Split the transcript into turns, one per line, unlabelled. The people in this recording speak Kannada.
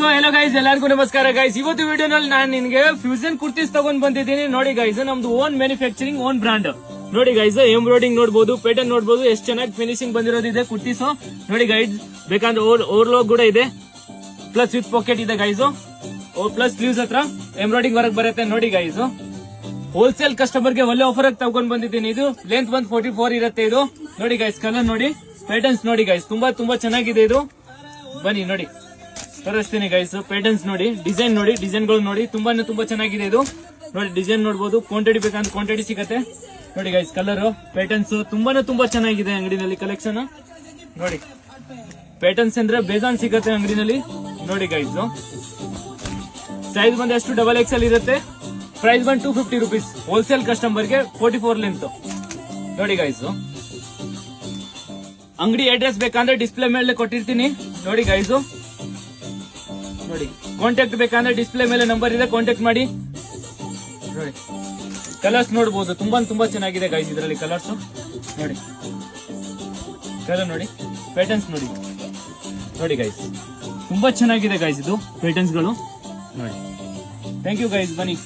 ಸೊ hello guys, ಎಲ್ಲರಿಗೂ ನಮಸ್ಕಾರ ಗೈಸ್. ಇವತ್ತು ವಿಡಿಯೋನಲ್ಲಿ ನಾನು ನಿಮಗೆ ಫ್ಯೂಷನ್ ಕುರ್ತೀಸ್ ತಗೊಂಡ್ ಬಂದಿದ್ದೀನಿ. ನೋಡಿ ಗೈಸ್, ನಮ್ದು ಓನ್ ಮ್ಯಾನುಫ್ಯಾಕ್ಚರಿಂಗ್, ಓನ್ ಬ್ರಾಂಡ್. ನೋಡಿ ಗೈಸ್, ಎಂಬ್ರಾಯ್ಡಿಂಗ್ ನೋಡಬಹುದು, ಪ್ಯಾಟರ್ನ್ ನೋಡಬಹುದು, ಎಷ್ಟು ಚೆನ್ನಾಗಿ ಫಿನಿಶಿಂಗ್ ಬಂದಿರೋದಿದೆ ಕುರ್ತೀಸ್. ನೋಡಿ ಗೈಸ್, ಬೇಕಂದ್ರೆ ಓವರ್ಲೋಗ್ ಕೂಡ ಇದೆ, ಪ್ಲಸ್ ವಿತ್ ಪಾಕೆಟ್ ಇದೆ ಗೈಸ್, ಪ್ಲಸ್ ಸ್ಲೀವ್ಸ್ ಹತ್ರ ಎಂಬ್ರಾಯ್ಡಿಂಗ್ ವರ್ಕ್ ಬರುತ್ತೆ. ನೋಡಿ ಗೈಸ್, ಹೋಲ್ಸೇಲ್ ಕಸ್ಟಮರ್ ಗೆ ಒಳ್ಳೆ ಆಫರ್ ಆಗಿ ತಗೊಂಡ್ ಬಂದಿದ್ದೀನಿ. ಇದು ಲೆಂತ್ ಬಂದ್ 44 ಇರುತ್ತೆ. ಇದು ನೋಡಿ ಗೈಸ್, ಕಲರ್ ನೋಡಿ, ಪ್ಯಾಟರ್ನ್ಸ್ ನೋಡಿ ಗೈಸ್, ತುಂಬಾ ಚೆನ್ನಾಗಿದೆ ಇದು. ಬನ್ನಿ ನೋಡಿ ತೋರಿಸ್ತೀನಿ ಗೈಸ್. ಪ್ಯಾಟರ್ನ್ಸ್ ನೋಡಿ, ಡಿಸೈನ್ ನೋಡಿ, ಡಿಸೈನ್ ಗಳು ನೋಡಿ, ತುಂಬಾ ಚೆನ್ನಾಗಿದೆ ಇದು. ನೋಡಿ ಡಿಸೈನ್ ನೋಡಬಹುದು, ಕ್ವಾಂಟಿಟಿ ಬೇಕಂದ್ರೆ ಕ್ವಾಂಟಿಟಿ ಸಿಗತ್ತೆ. ನೋಡಿ ಗೈಸ್, ಕಲರ್ ಪ್ಯಾಟರ್ನ್ಸ್ ತುಂಬಾ ಚೆನ್ನಾಗಿದೆ ಅಂಗಡಿನಲ್ಲಿ ಕಲೆಕ್ಷನ್. ನೋಡಿ ಪ್ಯಾಟರ್ನ್ಸ್ ಅಂದ್ರೆ ಬೇಜಾನ್ ಸಿಗತ್ತೆ ಅಂಗಡಿನಲ್ಲಿ. ನೋಡಿ ಗೈಸ್, ಸೈಜ್ ಬಂದು ಎಷ್ಟು XXL ಇರುತ್ತೆ. ಪ್ರೈಸ್ ಬಂದು 250 rupees. ಹೋಲ್ಸೇಲ್ ಕಸ್ಟಮರ್ ಗೆ 44 ಲೆಂತ್. ನೋಡಿ ಗೈಸ್, ಅಂಗಡಿ ಅಡ್ರೆಸ್ ಬೇಕಂದ್ರೆ ಡಿಸ್ಪ್ಲೇ ಮೇಲೆ ಕೊಟ್ಟಿರ್ತೀನಿ. ನೋಡಿ ಗೈಸ್, ನೋಡಿ ಕಾಂಟ್ಯಾಕ್ಟ್ ಬೇಕಂದ್ರೆ ಡಿಸ್ಪ್ಲೇ ಮೇಲೆ ನಂಬರ್ ಇದೆ, ಕಾಂಟ್ಯಾಕ್ಟ್ ಮಾಡಿ. ನೋಡಿ ಕಲರ್ಸ್ ನೋಡಬಹುದು, ತುಂಬಾ ಚೆನ್ನಾಗಿದೆ ಗೈಸ್ ಇದರಲ್ಲಿ ಕಲರ್ಸ್. ನೋಡಿ ಕಲರ್ ನೋಡಿ, ಪ್ಯಾಟರ್ನ್ಸ್ ನೋಡಿ. ನೋಡಿ ಗೈಸ್, ತುಂಬಾ ಚೆನ್ನಾಗಿದೆ ಗೈಸ್ ಇದು ಪ್ಯಾಟರ್ನ್ಸ್ ಗಳು. ನೋಡಿ ಥ್ಯಾಂಕ್ ಯು ಗೈಸ್. ಬನ್ನಿ.